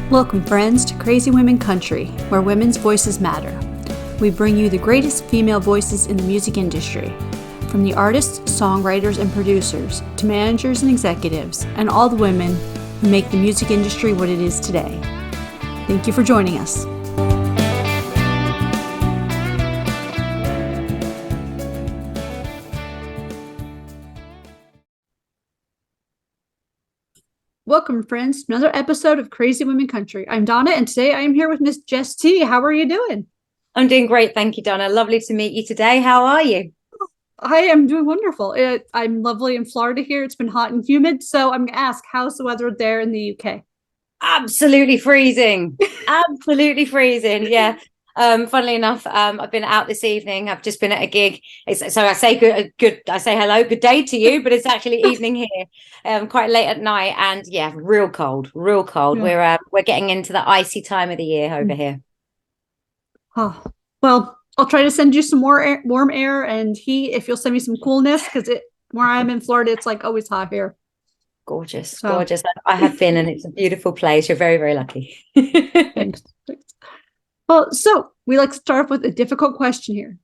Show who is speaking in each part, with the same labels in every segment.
Speaker 1: Welcome, friends, to Crazy Women Country, where women's voices matter. We bring you the greatest female voices in the music industry, from the artists, songwriters, and producers, to managers and executives, and all the women who make the music industry what it is today. Thank you for joining us. Welcome, friends, to another episode of Crazy Women Country. I'm Donna, and today I am here with Miss Jess T. How are you doing?
Speaker 2: I'm doing great. Thank you, Donna. Lovely to meet you today. How are you?
Speaker 1: I am doing wonderful. I'm lovely in Florida here. It's been hot and humid, so I'm going to ask, how's the weather there in the UK?
Speaker 2: Absolutely freezing. Absolutely freezing. Yeah. Funnily enough, I've been out this evening. I've just been at a gig. So I say good. I say hello, good day to you, but it's actually evening here. Quite late at night, and yeah, real cold, real cold.
Speaker 1: Yeah.
Speaker 2: We're getting into the icy time of the year over here.
Speaker 1: Oh, well, I'll try to send you some more warm air and heat if you'll send me some coolness, because where I'm in Florida, it's like always hot here.
Speaker 2: Gorgeous,
Speaker 1: So.
Speaker 2: gorgeous. I have been, and it's a beautiful place. You're very, very lucky.
Speaker 1: Thanks. Well, so we like to start with a difficult question here.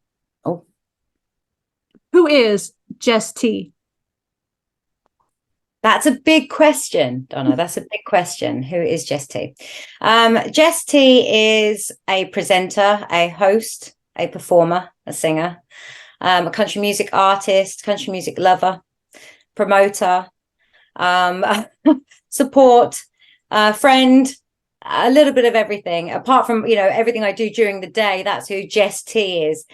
Speaker 2: Oh,
Speaker 1: who is Jess T?
Speaker 2: That's a big question, Donna. That's a big question. Who is Jess T? Jess T is a presenter, a host, a performer, a singer, a country music artist, country music lover, promoter, support, friend, a little bit of everything. Apart from, everything I do during the day, that's who Jess T is.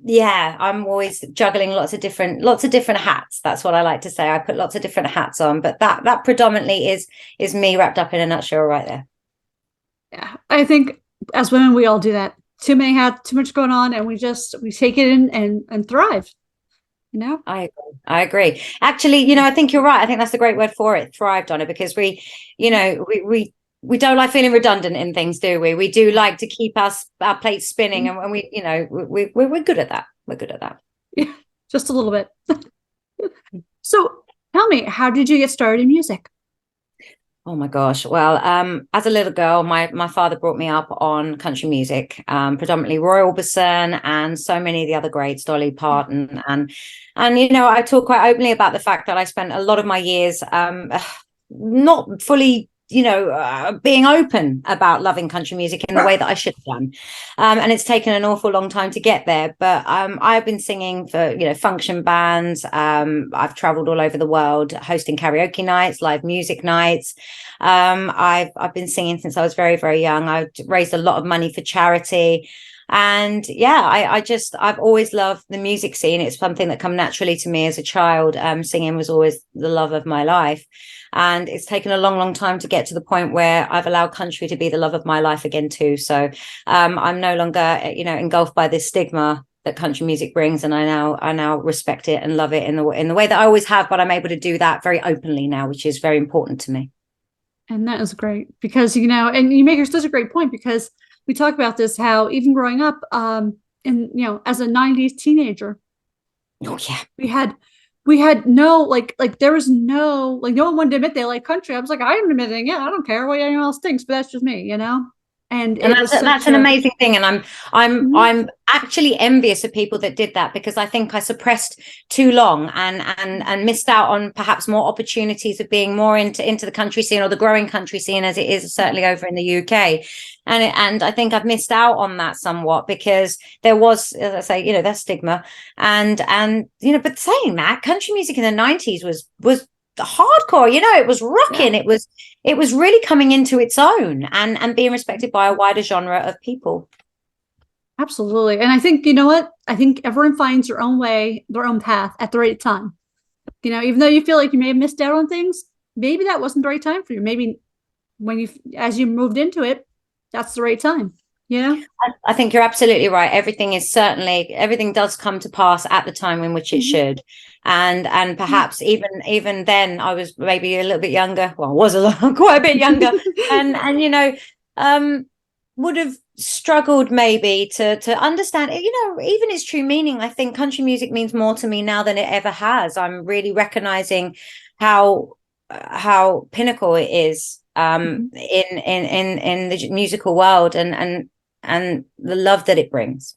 Speaker 2: Yeah, I'm always juggling lots of different hats. That's what I like to say. I put lots of different hats on, but that predominantly is me wrapped up in a nutshell right there.
Speaker 1: Yeah, I think as women we all do that. Too many hats, too much going on, and we take it in and thrive.
Speaker 2: I agree. Actually, I think you're right. I think that's a great word for it. Thrive, Donna, because we don't like feeling redundant in things, do we? We do like to keep our plates spinning, and we're good at that. We're good at that.
Speaker 1: Yeah, just a little bit. So tell me, how did you get started in music?
Speaker 2: Oh my gosh. Well, as a little girl, my father brought me up on country music, predominantly Roy Orbison and so many of the other greats, Dolly Parton, and I talk quite openly about the fact that I spent a lot of my years not fully being open about loving country music in the way that I should have done, and it's taken an awful long time to get there, but I've been singing for function bands. I've traveled all over the world hosting karaoke nights, live music nights. I've been singing since I was very, very young. I've raised a lot of money for charity. And yeah, I've always loved the music scene. It's something that come naturally to me as a child. Singing was always the love of my life. And it's taken a long, long time to get to the point where I've allowed country to be the love of my life again too. So I'm no longer, engulfed by this stigma that country music brings, and I now respect it and love it in the way that I always have. But I'm able to do that very openly now, which is very important to me.
Speaker 1: And that is great because and you make such a great point, because we talk about this, how even growing up, as a '90s teenager,
Speaker 2: oh yeah,
Speaker 1: we had no there was no no one wanted to admit they like country. I was like, I'm admitting, yeah, I don't care what anyone else thinks, but that's just me, And
Speaker 2: that's an amazing thing, and
Speaker 1: mm-hmm.
Speaker 2: I'm actually envious of people that did that, because I think I suppressed too long and missed out on perhaps more opportunities of being more into the country scene, or the growing country scene as it is certainly over in the UK. And I think I've missed out on that somewhat, because there was, as I say, that stigma, and but saying that, country music in the 90s was hardcore, it was rocking.
Speaker 1: Yeah.
Speaker 2: It was really coming into its own and being respected by a wider genre of people.
Speaker 1: Absolutely. And I think, I think everyone finds their own way, their own path at the right time. Even though you feel like you may have missed out on things, maybe that wasn't the right time for you. Maybe as you moved into it, that's the right time.
Speaker 2: I think you're absolutely right. Everything does come to pass at the time in which it should. And perhaps even then I was maybe a little bit younger. Well, I was quite a bit younger, and would have struggled maybe to understand, even its true meaning. I think country music means more to me now than it ever has. I'm really recognizing how how pinnacle it is in the musical world, and the love that it brings.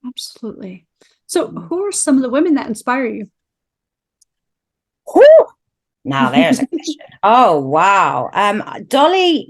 Speaker 1: Absolutely. So who are some of the women that inspire you?
Speaker 2: Whew! Now there's a question. Oh wow. Dolly,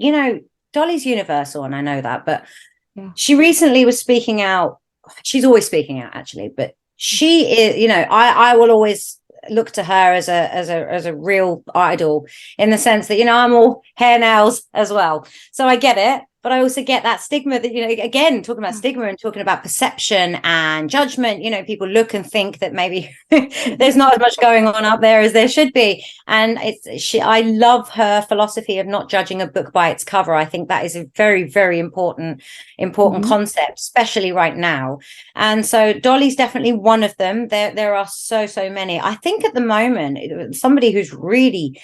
Speaker 2: Dolly's universal, and I know that, but
Speaker 1: Yeah.
Speaker 2: she recently was speaking out. She's always speaking out, actually, but she is, I will always look to her as a real idol, in the sense that, I'm all hair, nails as well. So I get it. But I also get that stigma that, again, talking about stigma and talking about perception and judgment, people look and think that maybe there's not as much going on up there as there should be. And I love her philosophy of not judging a book by its cover. I think that is a very, very important concept, especially right now. And so Dolly's definitely one of them. There are so many. I think at the moment, somebody who's really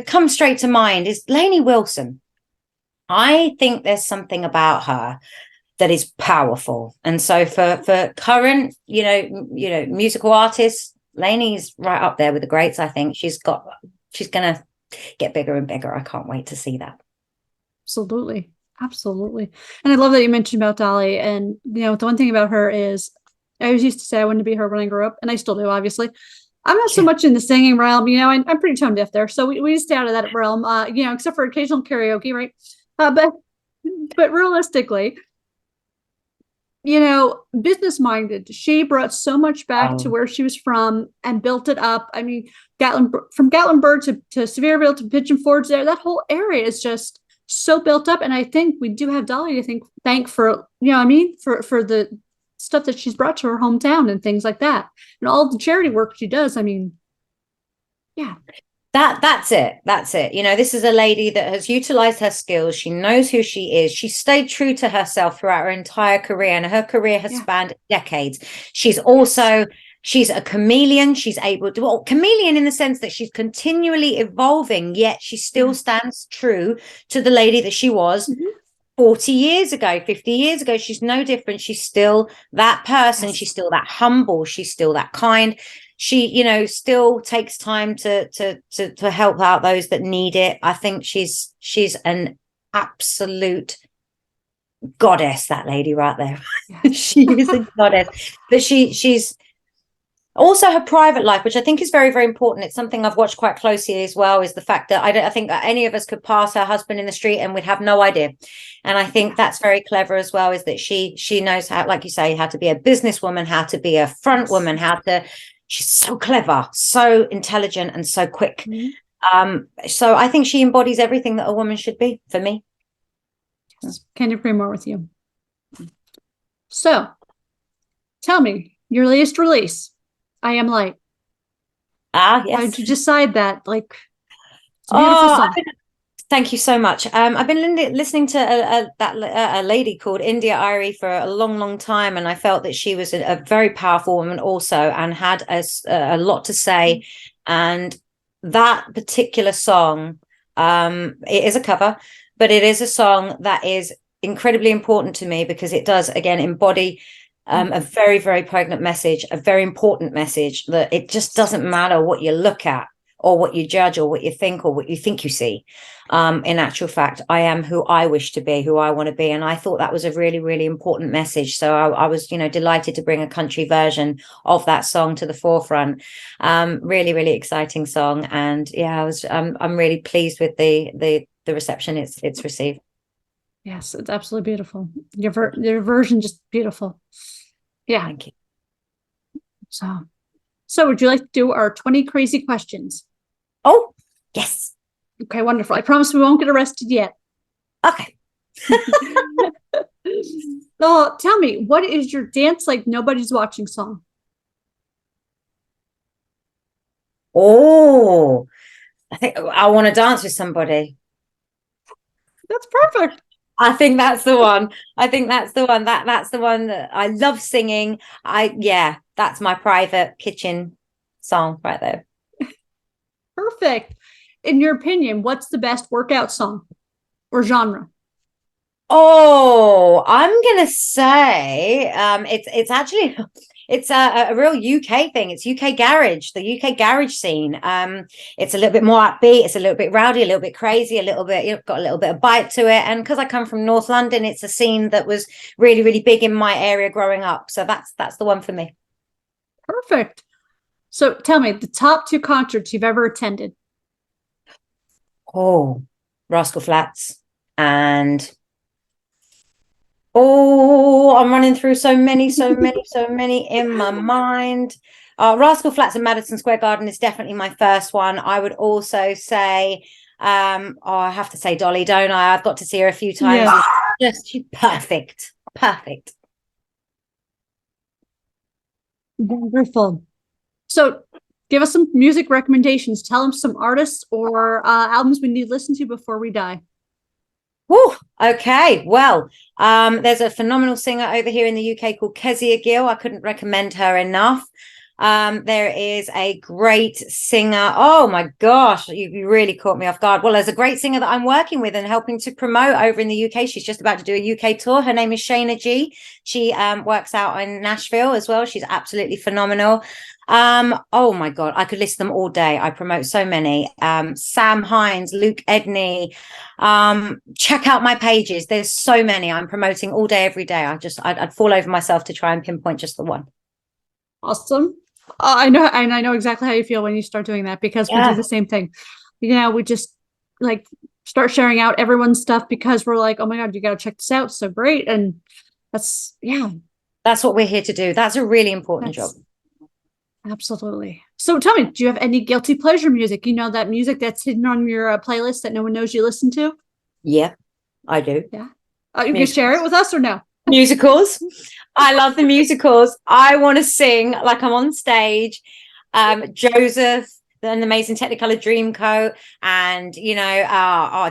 Speaker 2: comes straight to mind is Lainey Wilson. I think there's something about her that is powerful. And so for current, musical artists, Lainey's right up there with the greats. I think she's gonna get bigger and bigger. I can't wait to see that.
Speaker 1: Absolutely. And I love that you mentioned about Dolly. And the one thing about her is, I always used to say I wanted to be her when I grew up, and I still do, obviously. I'm not so much in the singing realm, I'm pretty tone deaf there. So we stay out of that realm, except for occasional karaoke, right? But realistically, business minded, she brought so much back to where she was from and built it up. I mean, from Gatlinburg to Sevierville to Pigeon Forge, that whole area is just so built up. And I think we do have Dolly to thank for, for the stuff that she's brought to her hometown and things like that, and all the charity work she does. I mean, yeah.
Speaker 2: That's it. This is a lady that has utilized her skills. She knows who she is. She stayed true to herself throughout her entire career, and her career has spanned decades. She's a chameleon. She's able to, chameleon in the sense that she's continually evolving, yet she still stands true to the lady that she was 40 years ago, 50 years ago. She's no different. She's still that person. She's still that humble. She's still that kind. She, still takes time to help out those that need it. I think she's an absolute goddess, that lady right there. She is a goddess. But she's also her private life, which I think is very, very important. It's something I've watched quite closely as well, is the fact that I think that any of us could pass her husband in the street and we'd have no idea. And I think that's very clever as well, is that she knows how, like you say, how to be a businesswoman, how to be a front woman, she's so clever, so intelligent, and so quick. So I think she embodies everything that a woman should be, for me.
Speaker 1: Can't agree more with you. So tell me your latest release, I Am Light.
Speaker 2: Yes.
Speaker 1: How did you decide that? Like, it's a beautiful song.
Speaker 2: Thank you so much. I've been listening to a lady called India Irie for a long, long time, and I felt that she was a very powerful woman also, and had a lot to say. And that particular song, it is a cover, but it is a song that is incredibly important to me, because it does, again, embody a very, very pregnant message, a very important message, that it just doesn't matter what you look at, or what you judge, or what you think, or what you think you see. In actual fact, I am who I wish to be, who I want to be. And I thought that was a really, really important message. So I was, delighted to bring a country version of that song to the forefront. Really, really exciting song. And I'm really pleased with the reception it's received.
Speaker 1: Yes, it's absolutely beautiful. Your version, just beautiful. Yeah.
Speaker 2: Thank you.
Speaker 1: So would you like to do our 20 crazy questions?
Speaker 2: Oh, yes.
Speaker 1: Okay, wonderful. I promise we won't get arrested yet.
Speaker 2: Okay.
Speaker 1: So tell me, what is your dance like nobody's watching song?
Speaker 2: Oh, I think I want to dance with somebody.
Speaker 1: That's perfect.
Speaker 2: I think that's the one. That's the one that I love singing. That's my private kitchen song right there.
Speaker 1: Perfect. In your opinion, what's the best workout song or genre?
Speaker 2: Oh, I'm gonna say it's actually it's a real UK thing. It's UK garage, the UK garage scene. It's a little bit more upbeat. It's a little bit rowdy, a little bit crazy, a little bit, you've got a little bit of bite to it. And because I come from North London, it's a scene that was really, really big in my area growing up. So that's the one for me.
Speaker 1: Perfect. So tell me the top 2 concerts you've ever attended.
Speaker 2: Oh, Rascal Flatts and oh, I'm running through so many in my mind. Rascal Flatts and Madison Square Garden is definitely my first one. I would also say, I have to say Dolly, don't I? I've got to see her a few times.
Speaker 1: Yeah.
Speaker 2: She's perfect. Perfect.
Speaker 1: Wonderful. So give us some music recommendations. Tell them some artists or albums we need to listen to before we die.
Speaker 2: Whew, okay, well, there's a phenomenal singer over here in the UK called Kezia Gill. I couldn't recommend her enough. There is a great singer. Oh my gosh, you really caught me off guard. Well, there's a great singer that I'm working with and helping to promote over in the UK. She's just about to do a UK tour. Her name is Shayna G. She works out in Nashville as well. She's absolutely phenomenal. Oh my God, I could list them all day. I promote so many. Sam Hines, Luke Edney. Check out my pages. There's so many I'm promoting all day, every day. I'd fall over myself to try and pinpoint just the one.
Speaker 1: Awesome. I know exactly how you feel when you start doing that, because we do the same thing. We just like start sharing out everyone's stuff because we're like, oh my God, you got to check this out. It's so great. And that's
Speaker 2: what we're here to do. That's a really important job.
Speaker 1: Absolutely. So tell me, do you have any guilty pleasure music? That music that's hidden on your playlist that no one knows you listen to?
Speaker 2: Yeah, I do.
Speaker 1: Yeah. You can share it with us or no?
Speaker 2: Musicals. I love the musicals. I want to sing like I'm on stage. Joseph, an Amazing Technicolor Dreamcoat, and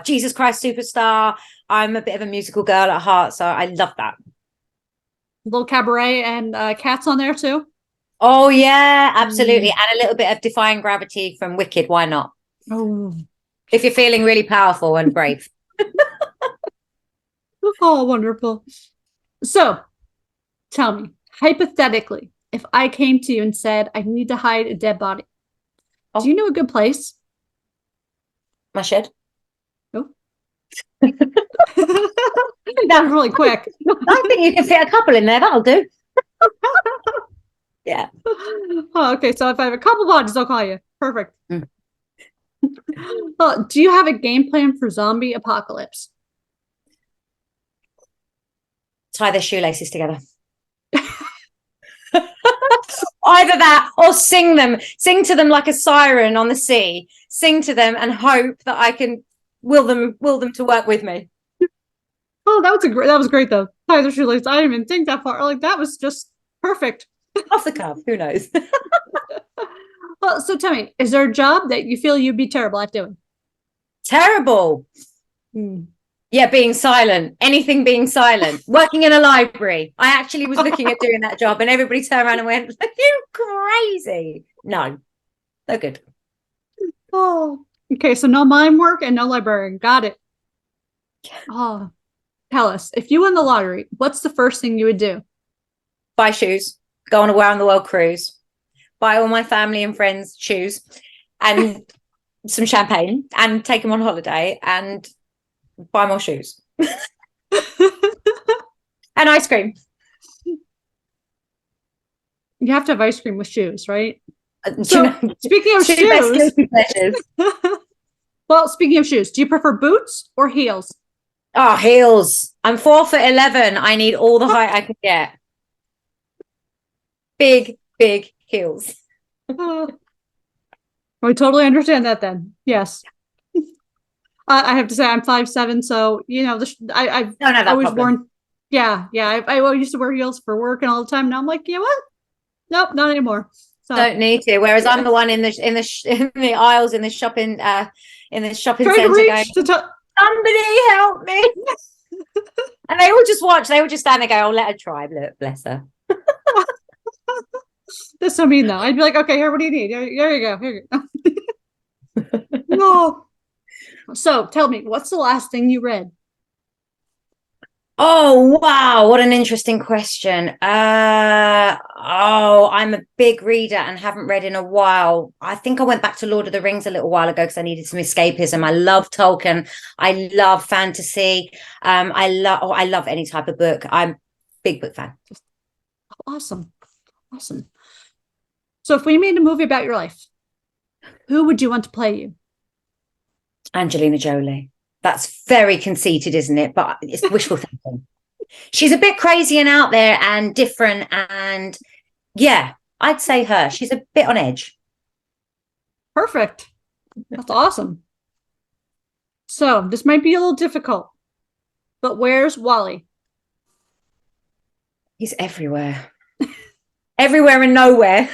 Speaker 2: Jesus Christ Superstar. I'm a bit of a musical girl at heart, so I love that.
Speaker 1: Little Cabaret and Cats on there too.
Speaker 2: Oh yeah, absolutely. And a little bit of Defying Gravity from Wicked. Why not?
Speaker 1: Oh,
Speaker 2: if you're feeling really powerful and brave.
Speaker 1: Oh, wonderful. So tell me, hypothetically, if I came to you and said, I need to hide a dead body, do you know a good place?
Speaker 2: My shed.
Speaker 1: No. That was really quick.
Speaker 2: I think you can fit a couple in there. That'll do. Yeah.
Speaker 1: Oh, okay. So if I have a couple bodies, I'll call you. Perfect. Do you have a game plan for zombie apocalypse?
Speaker 2: Tie their shoelaces together. Either that or sing to them like a siren on the sea. Sing to them and hope that I can will them to work with me.
Speaker 1: Oh, that was great though. Tie their shoelaces. I didn't even think that far. Like that was just perfect.
Speaker 2: Off the cuff. Who knows?
Speaker 1: Well, so tell me, is there a job that you feel you'd be terrible at doing?
Speaker 2: Terrible. Yeah, being silent. Anything being silent. Working in a library. I actually was looking at doing that job and everybody turned around and went, are you crazy? No good.
Speaker 1: Oh, okay. So no mime work and no librarian. Got it. Oh, tell us, if you won the lottery, what's the first thing you would do?
Speaker 2: Buy shoes. Go on a around the world cruise. Buy all my family and friends shoes and some champagne and take them on holiday and buy more shoes. And ice cream.
Speaker 1: You have to have ice cream with shoes, right? So, speaking of shoes, well, speaking of shoes, do you prefer boots or heels?
Speaker 2: Oh, heels. I'm 4'11". I need all the height I can get. Big heels.
Speaker 1: I totally understand that then. Yes. I have to say I'm 5'7", so I've always worn. Yeah. I used to wear heels for work and all the time. Now I'm like, what? Nope, not anymore. So,
Speaker 2: don't need to. Whereas I'm the one in the aisles in the shopping center going, somebody help me. And they all just watch. They all just stand there and go, oh, let her try. Look, bless her.
Speaker 1: That's so mean though. I'd be like, okay, here, what do you need? There you go. Here you go. No. So tell me, what's the last thing you read?
Speaker 2: Oh, wow. What an interesting question. I'm a big reader and haven't read in a while. I think I went back to Lord of the Rings a little while ago because I needed some escapism. I love Tolkien. I love fantasy. I love any type of book. I'm a big book fan.
Speaker 1: Awesome. Awesome. So if we made a movie about your life, who would you want to play you?
Speaker 2: Angelina Jolie. That's very conceited, isn't it? But it's wishful thinking. She's a bit crazy and out there and different. And yeah, I'd say her. She's a bit on edge.
Speaker 1: Perfect. That's awesome. So this might be a little difficult, but where's Wally?
Speaker 2: He's everywhere. Everywhere and nowhere.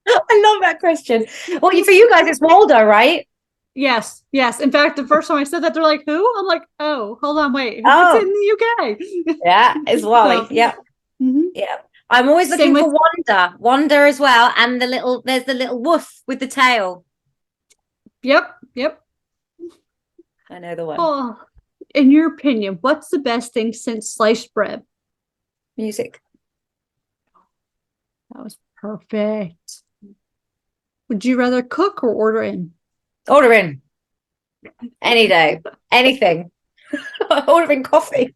Speaker 2: I love that question. Well, for you guys, it's Waldo, right?
Speaker 1: Yes, yes. In fact, the first time I said that, they're like, "Who?" I'm like, "Oh, hold on, wait.
Speaker 2: Oh,
Speaker 1: It's in the UK."
Speaker 2: yeah, it's Wally.
Speaker 1: So,
Speaker 2: Yeah,
Speaker 1: mm-hmm.
Speaker 2: yeah. I'm always looking for Wanda as well, and there's the little woof with the tail.
Speaker 1: Yep, yep.
Speaker 2: I know the one.
Speaker 1: Oh, in your opinion, what's the best thing since sliced bread?
Speaker 2: Music.
Speaker 1: That was perfect. Would you rather cook or order in?
Speaker 2: Order in. Any day. Anything. Ordering coffee.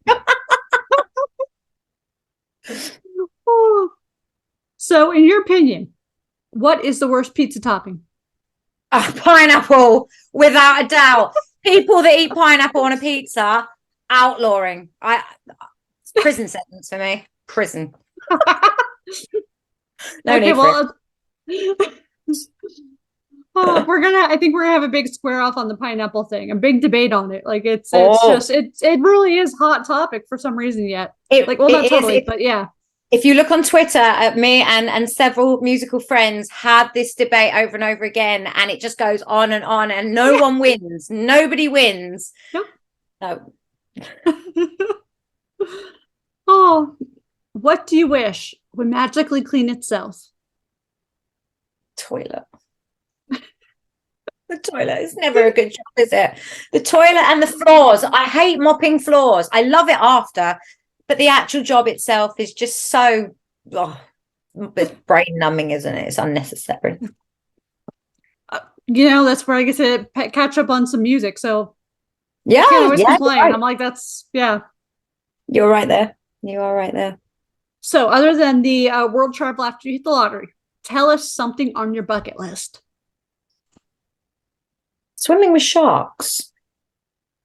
Speaker 1: Oh. So, in your opinion, what is the worst pizza topping?
Speaker 2: Pineapple, without a doubt. People that eat pineapple on a pizza, outlawing. Prison sentence for me. Prison. No need for it.
Speaker 1: I think we're gonna have a big square off on the pineapple thing, a big debate on it. Like it really is hot topic for some reason yet. Not totally, but yeah.
Speaker 2: If you look on Twitter at me and several musical friends had this debate over and over again, and it just goes on and no one wins. Nobody wins.
Speaker 1: Nope.
Speaker 2: No.
Speaker 1: Oh, what do you wish would magically clean itself?
Speaker 2: Toilet. The toilet is never a good job, is it? The toilet and the floors. I hate mopping floors. I love it after, but the actual job itself is just so it's brain numbing, isn't it? It's unnecessary.
Speaker 1: That's where I get to catch up on some music. So
Speaker 2: yeah,
Speaker 1: I can't always complain.
Speaker 2: Right.
Speaker 1: I'm like, that's yeah.
Speaker 2: You're right there. You are right there.
Speaker 1: So other than the world travel after you hit the lottery, tell us something on your bucket list.
Speaker 2: Swimming with sharks.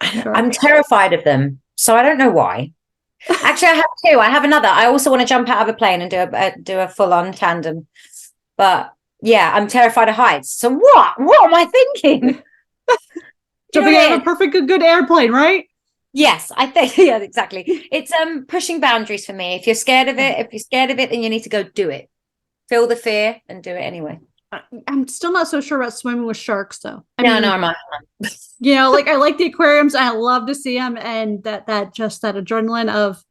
Speaker 2: I'm terrified of them, so I don't know why. Actually, I have two. I have another. I also want to jump out of a plane and do a full-on tandem. But yeah, I'm terrified of heights. So what am I thinking?
Speaker 1: Jumping out of a perfect good airplane, right?
Speaker 2: Yes, I think yeah, exactly. It's pushing boundaries for me. If you're scared of it, then you need to go do it. Feel the fear and do it anyway.
Speaker 1: I'm still not so sure about swimming with sharks, though.
Speaker 2: I mean, I'm not.
Speaker 1: I like the aquariums. I love to see them, and that adrenaline of,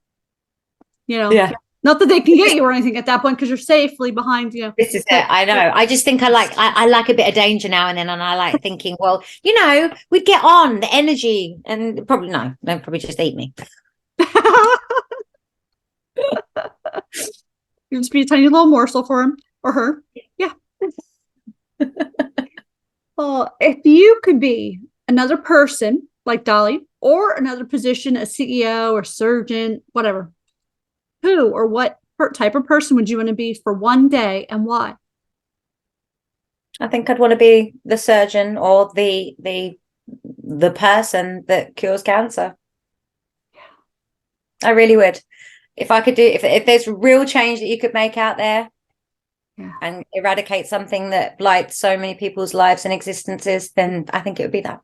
Speaker 2: yeah.
Speaker 1: Not that they can get you or anything at that point because you're safely behind.
Speaker 2: This is it. I know. I just think I like a bit of danger now and then, and I like thinking, well, we'd get on the energy, and probably they'll probably just eat me.
Speaker 1: You'll just be a tiny little morsel for him or her. Yeah. Well, if you could be another person like Dolly or another position, a CEO or surgeon, whatever, who or what type of person would you want to be for one day and why?
Speaker 2: I think I'd want to be the surgeon or the person that cures cancer. I really would. If I could if there's real change that you could make out there, and eradicate something that blights so many people's lives and existences, then I think it would be that.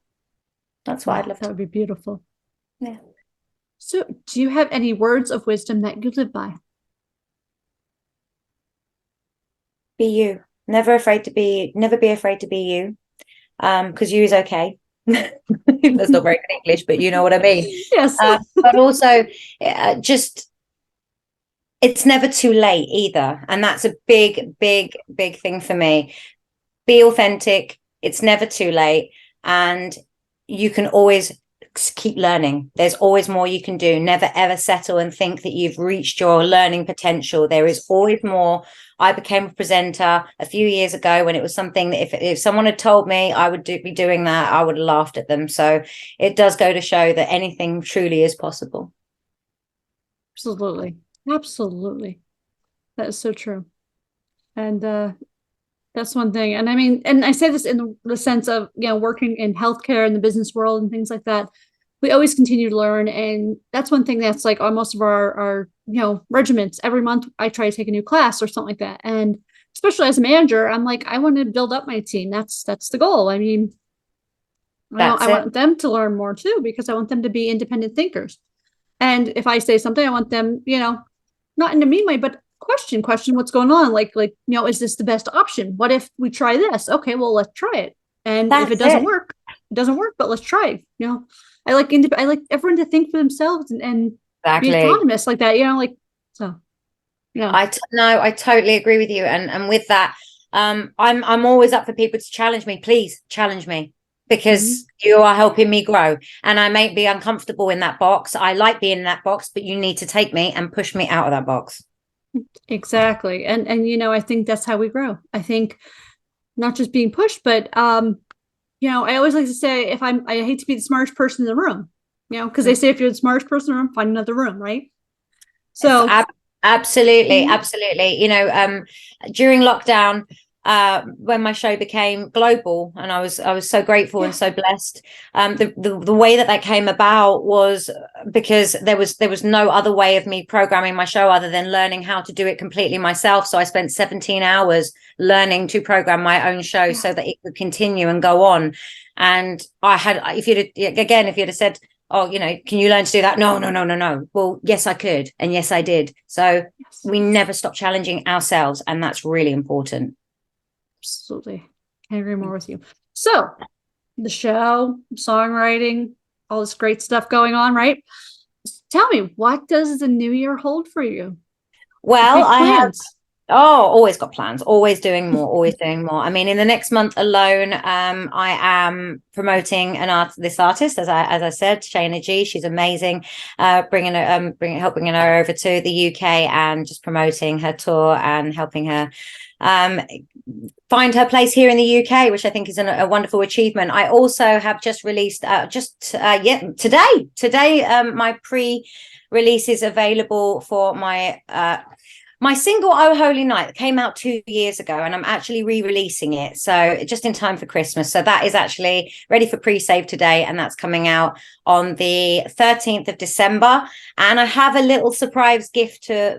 Speaker 2: That's what I'd love.
Speaker 1: That would be beautiful.
Speaker 2: Yeah.
Speaker 1: So do you have any words of wisdom that you live by?
Speaker 2: Be you. Never be afraid to be you. Because you is okay. That's not very good English, but you know what I mean.
Speaker 1: Yes.
Speaker 2: But also just it's never too late either. And that's a big thing for me. Be authentic. It's never too late. And you can always keep learning. There's always more you can do. Never ever settle and think that you've reached your learning potential. There is always more. I became a presenter a few years ago when it was something that if someone had told me I would be doing that, I would have laughed at them. So it does go to show that anything truly is possible.
Speaker 1: Absolutely. Absolutely. That is so true. And that's one thing. And I mean, and I say this in the sense of, working in healthcare and the business world and things like that. We always continue to learn. And that's one thing that's like on most of our regiments. Every month I try to take a new class or something like that. And especially as a manager, I'm like, I want to build up my team. That's the goal. I mean, I want them to learn more too, because I want them to be independent thinkers. And if I say something, I want them, not in a mean way, but question what's going on. Like, is this the best option? What if we try this? Okay, well, let's try it. And if it doesn't work, it doesn't work, but let's try it. I like everyone to think for themselves and
Speaker 2: exactly.
Speaker 1: Be autonomous like that,
Speaker 2: I totally agree with you. And with that, I'm always up for people to challenge me. Please challenge me, because you are helping me grow. And I may be uncomfortable in that box. I like being in that box, but you need to take me and push me out of that box.
Speaker 1: Exactly. And I think that's how we grow. I think not just being pushed, but I always like to say, I hate to be the smartest person in the room, because they say if you're the smartest person in the room, find another room, right? So
Speaker 2: absolutely. During lockdown, when my show became global, and I was so grateful and so blessed. The way that came about was because there was no other way of me programming my show other than learning how to do it completely myself. So I spent 17 hours learning to program my own show so that it could continue and go on. And if you'd have said, oh, can you learn to do that? No. Well, yes, I could. And yes, I did. So we never stop challenging ourselves. And that's really important.
Speaker 1: Absolutely. Can't agree more with you. So the show, songwriting, all this great stuff going on, right? Tell me, what does the new year hold for you?
Speaker 2: Well, I have always got plans, always doing more. I mean, in the next month alone, I am promoting this artist, as I said, Shayna G. She's amazing. Helping her over to the UK and just promoting her tour and helping her find her place here in the UK, which I think is a wonderful achievement. I also have just released today my pre-release is available for my single Oh Holy Night came out 2 years ago, and I'm actually re-releasing it, so just in time for Christmas. So that is actually ready for pre-save today, and that's coming out on the 13th of December. And I have a little surprise gift to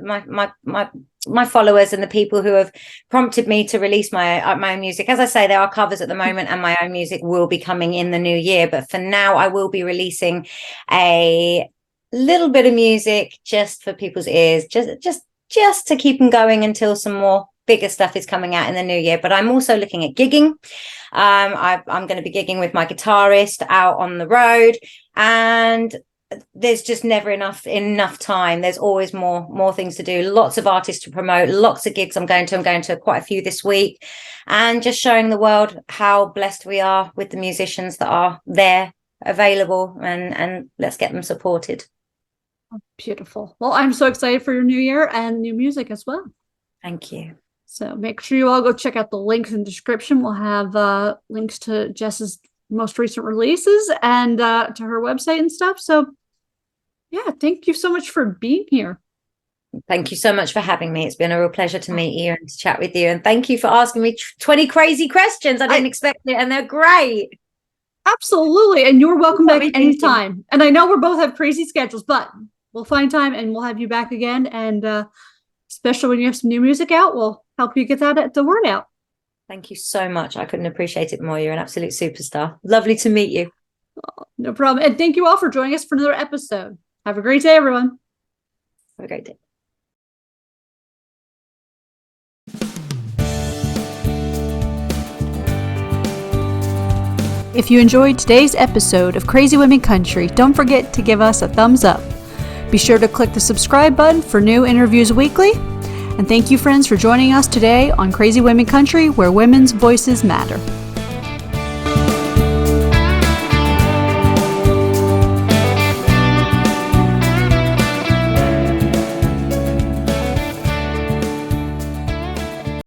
Speaker 2: my followers and the people who have prompted me to release my own music. As I say, there are covers at the moment, and my own music will be coming in the new year. But for now, I will be releasing a little bit of music just for people's ears, just to keep them going until some more bigger stuff is coming out in the new year. But I'm also looking at gigging. I'm going to be gigging with my guitarist out on the road, and there's just never enough time. There's always more things to do, lots of artists to promote, lots of gigs. I'm going to quite a few this week, and just showing the world how blessed we are with the musicians that are there available, and let's get them supported.
Speaker 1: Beautiful. Well, I'm so excited for your new year and new music as well.
Speaker 2: Thank you.
Speaker 1: So make sure you all go check out the links in the description. We'll have links to Jess's most recent releases and to her website and stuff. So yeah, thank you so much for being here.
Speaker 2: Thank you so much for having me. It's been a real pleasure to meet you and to chat with you. And thank you for asking me 20 crazy questions. I didn't expect it, and they're great.
Speaker 1: Absolutely. And you're welcome back anytime. And I know we both have crazy schedules, but we'll find time and we'll have you back again. And especially when you have some new music out, we'll help you get the word out.
Speaker 2: Thank you so much. I couldn't appreciate it more. You're an absolute superstar. Lovely to meet you.
Speaker 1: Oh, no problem. And thank you all for joining us for another episode. Have a great day, everyone.
Speaker 2: Have a great day.
Speaker 1: If you enjoyed today's episode of Crazy Women Country, don't forget to give us a thumbs up. Be sure to click the subscribe button for new interviews weekly. And thank you, friends, for joining us today on Crazy Women Country, where women's voices matter.